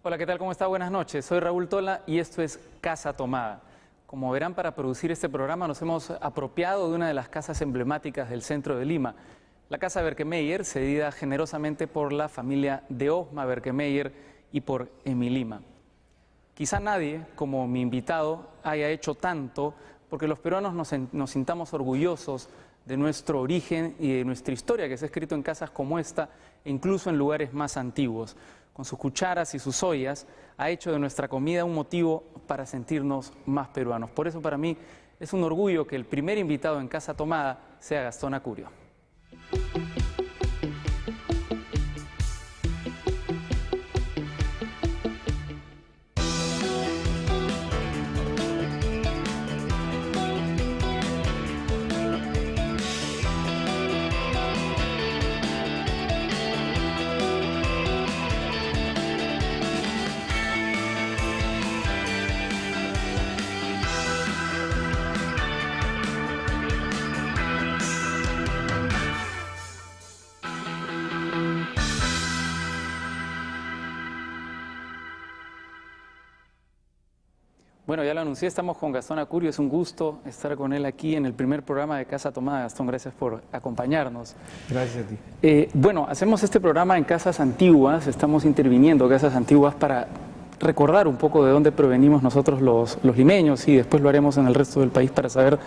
Hola, ¿qué tal? ¿Cómo está? Buenas noches. Soy Raúl Tola y esto es Casa Tomada. Como verán, para producir este programa nos hemos apropiado de una de las casas emblemáticas del centro de Lima, la Casa Berkemeyer, cedida generosamente por la familia de Osma Berkemeyer y por Emilima. Quizá nadie, como mi invitado, haya hecho tanto porque los peruanos nos sintamos orgullosos de nuestro origen y de nuestra historia, que se ha escrito en casas como esta e incluso en lugares más antiguos. Con sus cucharas y sus ollas, ha hecho de nuestra comida un motivo para sentirnos más peruanos. Por eso para mí es un orgullo que el primer invitado en Casa Tomada sea Gastón Acurio. Bueno, ya lo anuncié, estamos con Gastón Acurio, es un gusto estar con él aquí en el primer programa de Casa Tomada. Gastón, gracias por acompañarnos. Gracias a ti. Bueno, hacemos este programa en casas antiguas, estamos interviniendo casas antiguas para recordar un poco de dónde provenimos nosotros los limeños y después lo haremos en el resto del país para saber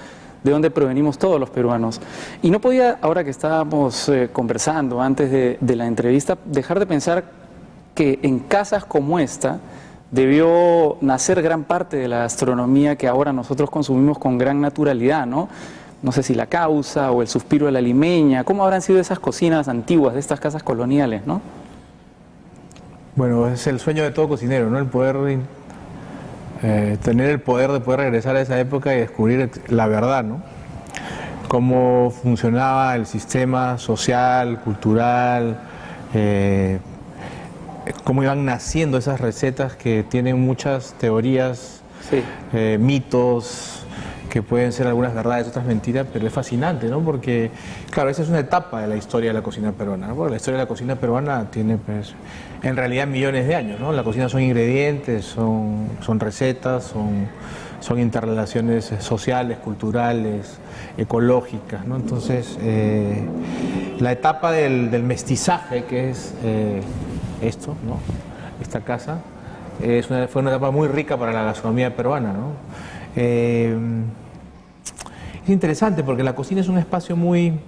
de dónde provenimos todos los peruanos. Y no podía, ahora que estábamos conversando antes de la entrevista, dejar de pensar que en casas como esta debió nacer gran parte de la gastronomía que ahora nosotros consumimos con gran naturalidad, ¿no? No sé si la causa o el suspiro de la limeña, ¿cómo habrán sido esas cocinas antiguas de estas casas coloniales, ¿no? Bueno, es el sueño de todo cocinero, ¿no? El poder, tener el poder de poder regresar a esa época y descubrir la verdad, ¿no? Cómo funcionaba el sistema social, cultural, cómo iban naciendo esas recetas que tienen muchas teorías, Sí. Mitos, que pueden ser algunas verdades, otras mentiras, pero es fascinante, ¿no? Porque, claro, esa es una etapa de la historia de la cocina peruana, ¿no? Porque la historia de la cocina peruana tiene, pues, en realidad millones de años, ¿no? La cocina son ingredientes, son recetas, son interrelaciones sociales, culturales, ecológicas, ¿no? Entonces, la etapa del mestizaje, que es esto, ¿no? Esta casa, fue una etapa muy rica para la gastronomía peruana, ¿no? Es interesante porque la cocina es un espacio muy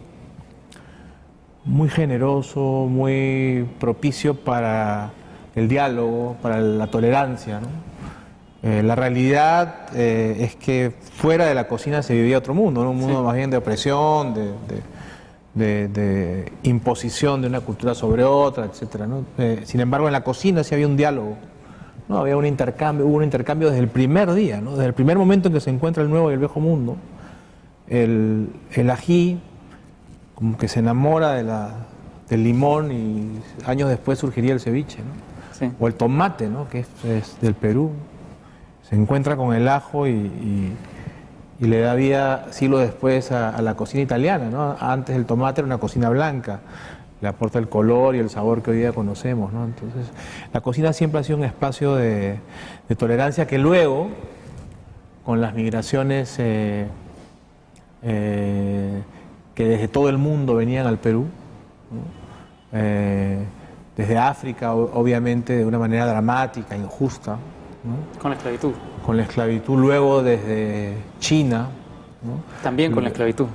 generoso, muy propicio para el diálogo, para la tolerancia, ¿no? La realidad es que fuera de la cocina se vivía otro mundo, ¿no? Un mundo más bien de opresión, de imposición de una cultura sobre otra, etcétera, ¿no? Sin embargo, en la cocina sí había un diálogo, ¿no? Había un intercambio, hubo un intercambio desde el primer día, ¿no? Desde el primer momento en que se encuentra el nuevo y el viejo mundo. El ají como que se enamora del limón y años después surgiría el ceviche, ¿no? Sí. O el tomate, ¿no? Que es del Perú, se encuentra con el ajo y le da vida siglos después a la cocina italiana, ¿no? Antes el tomate era una cocina blanca, le aporta el color y el sabor que hoy día conocemos, ¿no? Entonces, la cocina siempre ha sido un espacio de tolerancia que luego, con las migraciones que desde todo el mundo venían al Perú, ¿no? Desde África, obviamente, de una manera dramática, injusta, ¿no? Con la esclavitud. Con la esclavitud, luego desde China, ¿no? También con la esclavitud.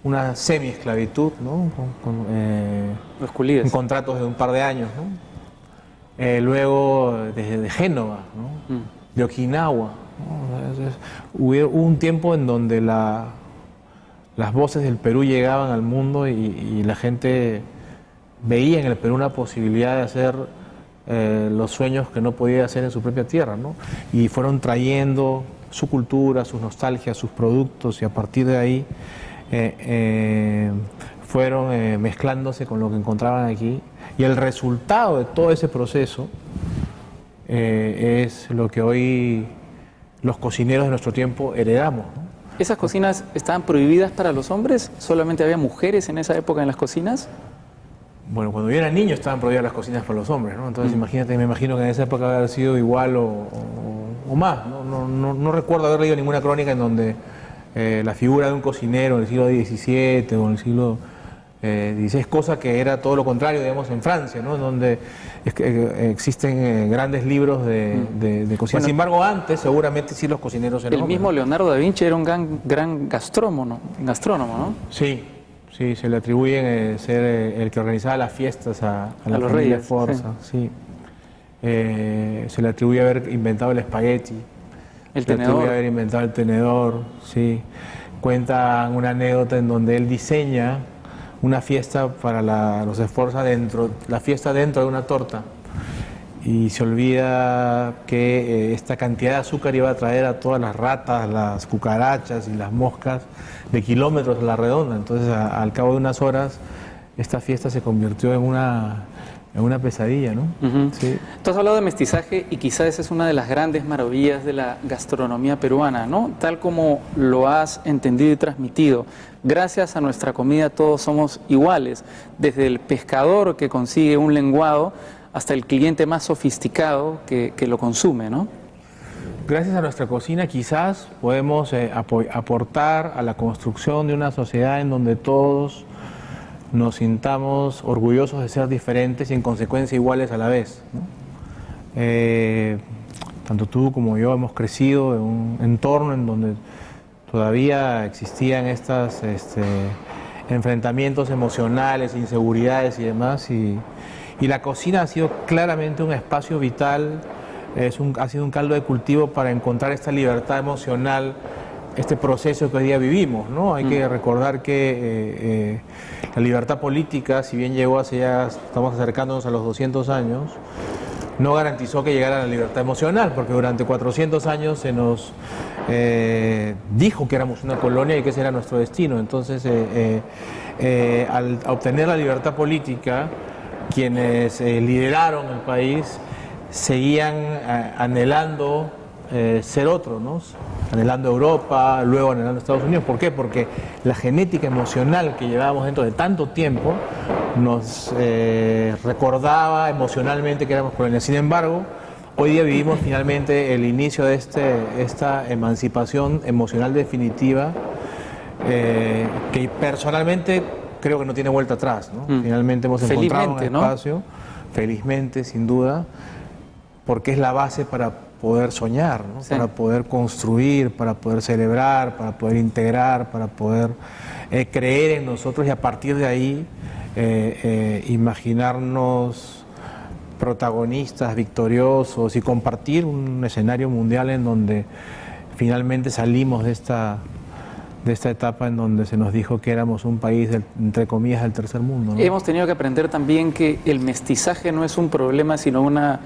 Una semi-esclavitud, ¿no? Los culíes. En contratos de un par de años, ¿no? Luego desde Génova, ¿no? De Okinawa, ¿no? Entonces, hubo un tiempo en donde las voces del Perú llegaban al mundo y la gente veía en el Perú una posibilidad de hacer los sueños que no podía hacer en su propia tierra, ¿no? Y fueron trayendo su cultura, sus nostalgias, sus productos, y a partir de ahí fueron mezclándose con lo que encontraban aquí, y el resultado de todo ese proceso es lo que hoy los cocineros de nuestro tiempo heredamos, ¿no? ¿Esas cocinas estaban prohibidas para los hombres? ¿Solamente había mujeres en esa época en las cocinas? Bueno, cuando yo era niño estaban prohibidas las cocinas para los hombres, ¿no? Entonces imagínate, me imagino que en esa época haber sido igual o más, ¿no? No recuerdo haber leído ninguna crónica en donde la figura de un cocinero en el siglo XVII o en el siglo XVI, cosa que era todo lo contrario, digamos, en Francia, ¿no? Donde existen grandes libros de cocina. Bueno, sin embargo, antes seguramente sí los cocineros eran el hombres. mismo Leonardo da Vinci era un gran gastrónomo, ¿no? Sí, sí, se le atribuye ser el que organizaba las fiestas a la los familia reyes, Forza, sí. Se le atribuye haber inventado el espagueti, El se le atribuye tenedor. haber inventado el tenedor, sí. Cuenta una anécdota en donde él diseña una fiesta para los Sforza la fiesta dentro de una torta. Y se olvida que esta cantidad de azúcar iba a traer a todas las ratas, las cucarachas y las moscas de kilómetros a la redonda. Entonces, al cabo de unas horas, esta fiesta se convirtió en una pesadilla, ¿no? Ujú. Sí. Tú has hablado de mestizaje y quizás esa es una de las grandes maravillas de la gastronomía peruana, ¿no? Tal como lo has entendido y transmitido. Gracias a nuestra comida todos somos iguales, desde el pescador que consigue un lenguado hasta el cliente más sofisticado que lo consume, ¿no? Gracias a nuestra cocina quizás podemos aportar a la construcción de una sociedad en donde todos nos sintamos orgullosos de ser diferentes y en consecuencia iguales a la vez, ¿no? Tanto tú como yo hemos crecido en un entorno en donde todavía existían estos enfrentamientos emocionales, inseguridades y demás, y la cocina ha sido claramente un espacio vital, ha sido un caldo de cultivo para encontrar esta libertad emocional, este proceso que hoy día vivimos, ¿no? Hay que recordar que la libertad política, si bien llegó hace ya, estamos acercándonos a los 200 años, no garantizó que llegara la libertad emocional, porque durante 400 años se nos dijo que éramos una colonia y que ese era nuestro destino. Entonces, al obtener la libertad política, quienes lideraron el país seguían anhelando ser otro, ¿no? Anhelando Europa, luego anhelando Estados Unidos. ¿Por qué? Porque la genética emocional que llevábamos dentro de tanto tiempo nos recordaba emocionalmente que éramos colonias. Sin embargo, hoy día vivimos finalmente el inicio de esta emancipación emocional definitiva que personalmente creo que no tiene vuelta atrás, ¿no? Finalmente hemos encontrado un espacio, felizmente, sin duda, porque es la base para poder soñar, ¿no? Sí. Para poder construir, para poder celebrar, para poder integrar, para poder creer en nosotros y a partir de ahí imaginarnos protagonistas, victoriosos y compartir un escenario mundial en donde finalmente salimos de esta etapa en donde se nos dijo que éramos un país, entre comillas, del tercer mundo, ¿no? Hemos tenido que aprender también que el mestizaje no es un problema, sino una